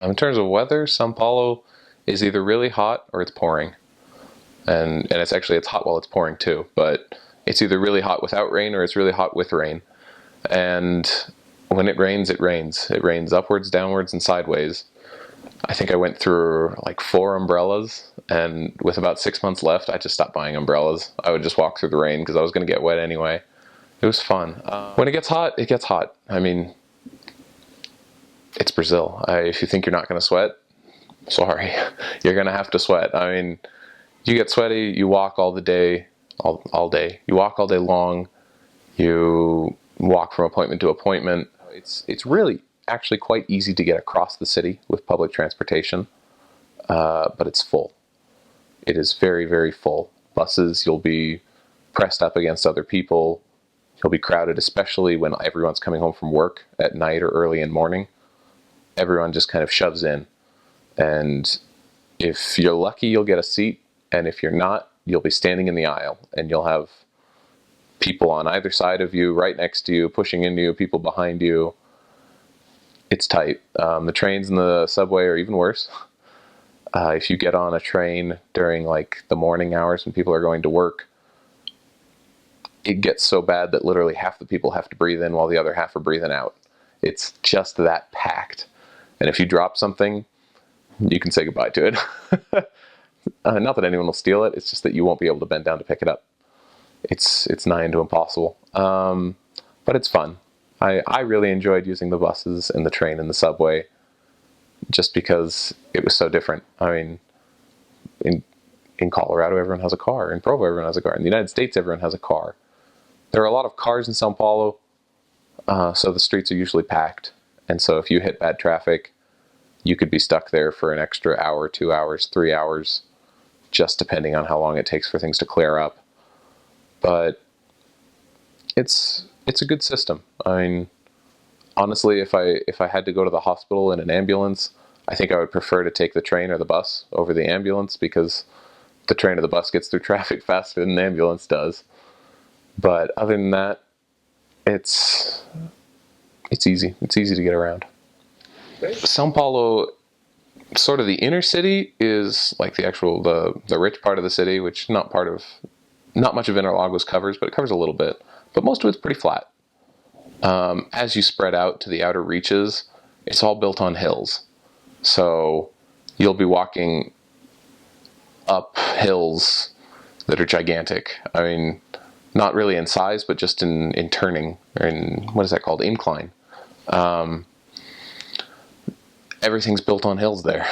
In terms of weather, Sao Paulo is either really hot or it's pouring. And it's hot while it's pouring too, but it's either really hot without rain or it's really hot with rain. And when it rains, it rains. It rains upwards, downwards, and sideways. I think I went through like 4 umbrellas, and with about 6 months left, I just stopped buying umbrellas. I would just walk through the rain because I was going to get wet anyway. It was fun. When it gets hot, it gets hot. I mean, it's Brazil. If you think you're not going to sweat, sorry, you're going to have to sweat. I mean, you get sweaty, you walk all the day, all day. You walk all day long. You walk from appointment to appointment. It's really actually quite easy to get across the city with public transportation, but it's full. It is very, very full. Buses, you'll be pressed up against other people. You'll be crowded, especially when everyone's coming home from work at night or early in the morning. Everyone just kind of shoves in. And if you're lucky, you'll get a seat. And if you're not, you'll be standing in the aisle. And you'll have people on either side of you, right next to you, pushing into you, people behind you. It's tight. The trains and the subway are even worse. If you get on a train during like the morning hours when people are going to work, it gets so bad that literally half the people have to breathe in while the other half are breathing out. It's just that packed. And if you drop something, you can say goodbye to it. Not that anyone will steal it, it's just that you won't be able to bend down to pick it up. It's nigh into impossible. But it's fun. I really enjoyed using the buses and the train and the subway just because it was so different. I mean, in Colorado, everyone has a car. In Provo, everyone has a car. In the United States, everyone has a car. There are a lot of cars in Sao Paulo, so the streets are usually packed. And so if you hit bad traffic, you could be stuck there for an extra hour, 2 hours, 3 hours, just depending on how long it takes for things to clear up. But it's a good system. I mean, honestly, if I had to go to the hospital in an ambulance, I think I would prefer to take the train or the bus over the ambulance because the train or the bus gets through traffic faster than the ambulance does. But other than that, it's easy. It's easy to get around. Sao Paulo, sort of the inner city, is like the rich part of the city, which not much of Interlagos covers, but it covers a little bit. But most of it's pretty flat. As you spread out to the outer reaches, it's all built on hills. So you'll be walking up hills that are gigantic. I mean, not really in size, but just in turning, or in, what is that called, incline. Everything's built on hills there.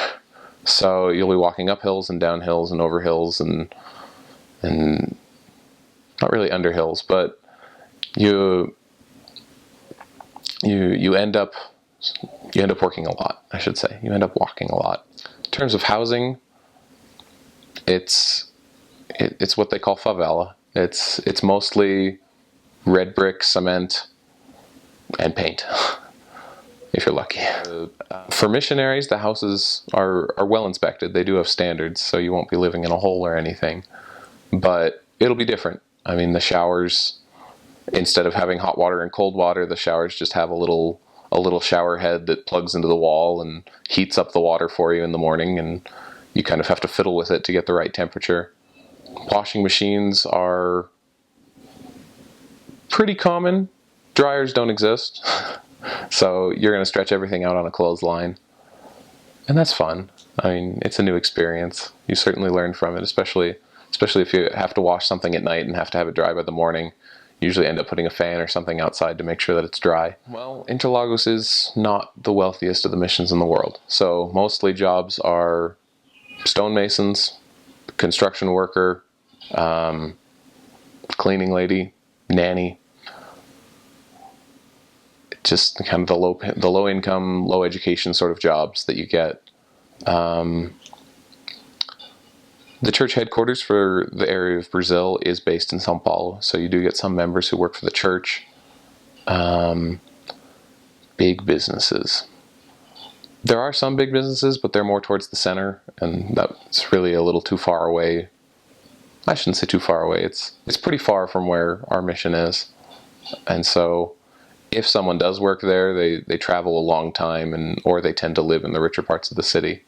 So you'll be walking up hills and down hills and over hills and not really under hills, but you end up working a lot, I should say. You end up walking a lot. In terms of housing, it's what they call favela. It's mostly red brick, cement, and paint, if you're lucky. For missionaries, the houses are well inspected. They do have standards, so you won't be living in a hole or anything. But it'll be different. I mean, the showers, instead of having hot water and cold water, the showers just have a little shower head that plugs into the wall and heats up the water for you in the morning, and you kind of have to fiddle with it to get the right temperature. Washing machines are pretty common. Dryers don't exist. So you're going to stretch everything out on a clothesline. And that's fun. I mean, it's a new experience. You certainly learn from it, especially if you have to wash something at night and have to have it dry by the morning. You usually end up putting a fan or something outside to make sure that it's dry. Well, Interlagos is not the wealthiest of the missions in the world. So mostly jobs are stonemasons, construction worker, cleaning lady, nanny. Just kind of the low income, low education sort of jobs that you get. The church headquarters for the area of Brazil is based in Sao Paulo, so you do get some members who work for the church. Big businesses. There are some big businesses, but they're more towards the center, and that's really a little too far away. I shouldn't say too far away. It's pretty far from where our mission is, and so if someone does work there, they travel a long time, and or they tend to live in the richer parts of the city.